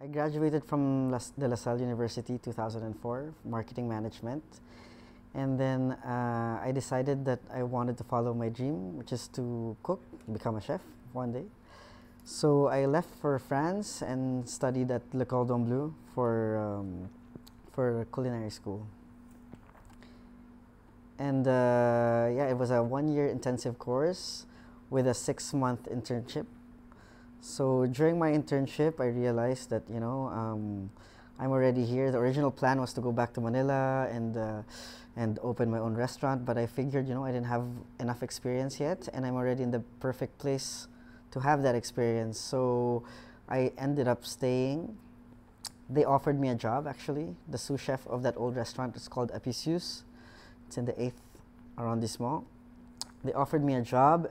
I graduated from De La Salle University 2004, marketing management. And then I decided that I wanted to follow my dream, which is to cook, become a chef one day. So I left for France and studied at Le Cordon Bleu for culinary school. And yeah, it was a 1-year intensive course with a 6-month internship. So during my internship, I realized that, I'm already here. The original plan was to go back to Manila and open my own restaurant, but I figured, I didn't have enough experience yet, and I'm already in the perfect place to have that experience. So I ended up staying. They offered me a job, actually. The sous chef of that old restaurant is called Apicius. It's in the 8th arrondissement. They offered me a job.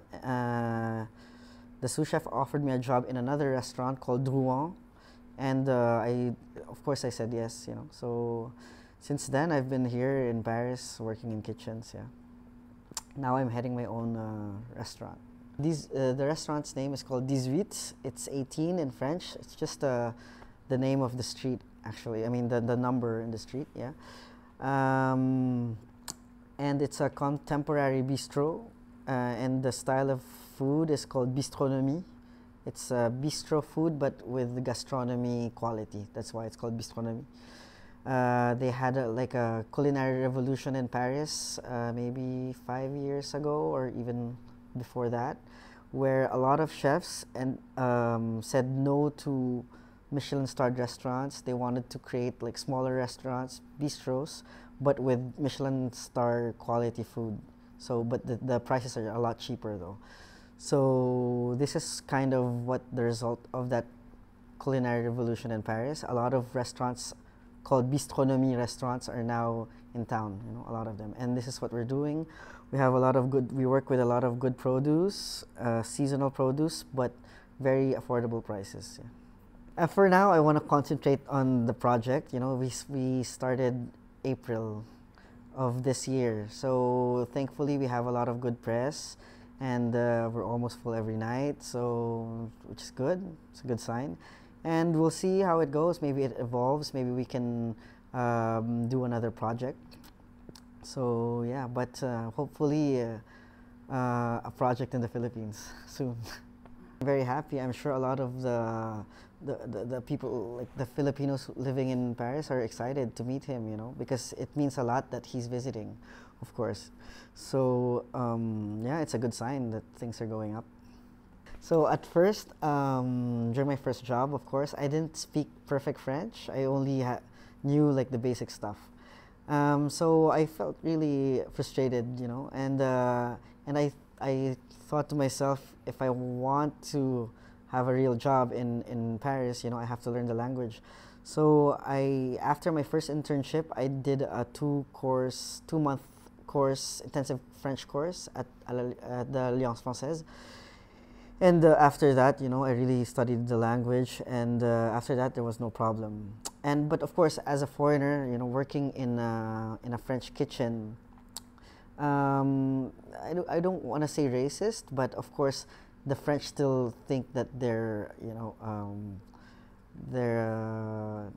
The sous chef offered me a job in another restaurant called Drouan, and of course I said yes, So since then I've been here in Paris working in kitchens, yeah. Now I'm heading my own restaurant. The restaurant's name is called 18. It's 18 in French. It's just the name of the street, actually. I mean the number in the street, yeah. And it's a contemporary bistro, and the style of food is called bistronomie. It's bistro food, but with gastronomy quality. That's why it's called bistronomie. They had a culinary revolution in Paris maybe 5 years ago or even before that, where a lot of chefs said no to Michelin-starred restaurants. They wanted to create smaller restaurants, bistros, but with Michelin-star quality food. So, but the prices are a lot cheaper though. So this is kind of what the result of that culinary revolution in Paris. A lot of restaurants called bistronomie restaurants are now in town, a lot of them. And this is what we're doing. We work with a lot of good produce, seasonal produce, but very affordable prices. Yeah. For now, I want to concentrate on the project. We started April of this year. So thankfully we have a lot of good press, and we're almost full every night, so which is good. It's a good sign. And we'll see how it goes. Maybe it evolves. Maybe we can do another project. So yeah, but hopefully a project in the Philippines soon. I'm very happy. I'm sure a lot of the people, the Filipinos living in Paris, are excited to meet him, because it means a lot that he's visiting, of course. So yeah, it's a good sign that things are going up. So at first, during my first job, of course, I didn't speak perfect French. I only knew the basic stuff. So I felt really frustrated, and I thought to myself, if I want to have a real job in Paris, I have to learn the language. So after my first internship, I did a 2-month course, intensive French course at the Alliance Française. And after that, I really studied the language, and after that, there was no problem. But of course, as a foreigner, working in a French kitchen, I don't want to say racist, but of course, the French still think that they're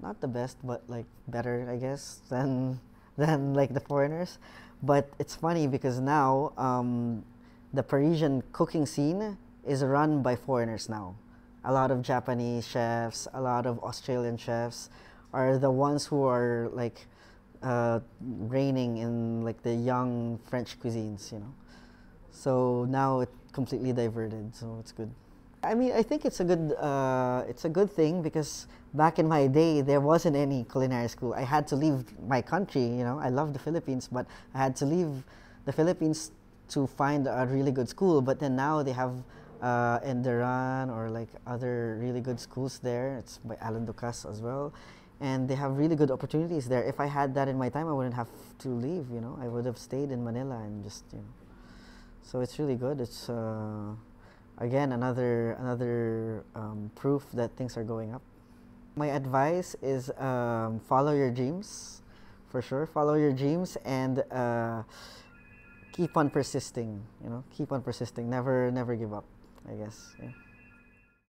not the best, but better, I guess, than the foreigners. But it's funny because now the Parisian cooking scene is run by foreigners now. A lot of Japanese chefs, a lot of Australian chefs are the ones who are reigning in the young French cuisines, So now it completely diverted, so it's good. I mean, I think it's a good thing, because back in my day there wasn't any culinary school. I had to leave my country, I love the Philippines, but I had to leave the Philippines to find a really good school. But then now they have Enderan or other really good schools there. It's by Alan Ducas as well, and they have really good opportunities there. If I had that in my time, I wouldn't have to leave. I would have stayed in Manila and just So it's really good. It's again another proof that things are going up. My advice is follow your dreams, for sure. Follow your dreams and keep on persisting. Keep on persisting. Never give up, I guess. Yeah.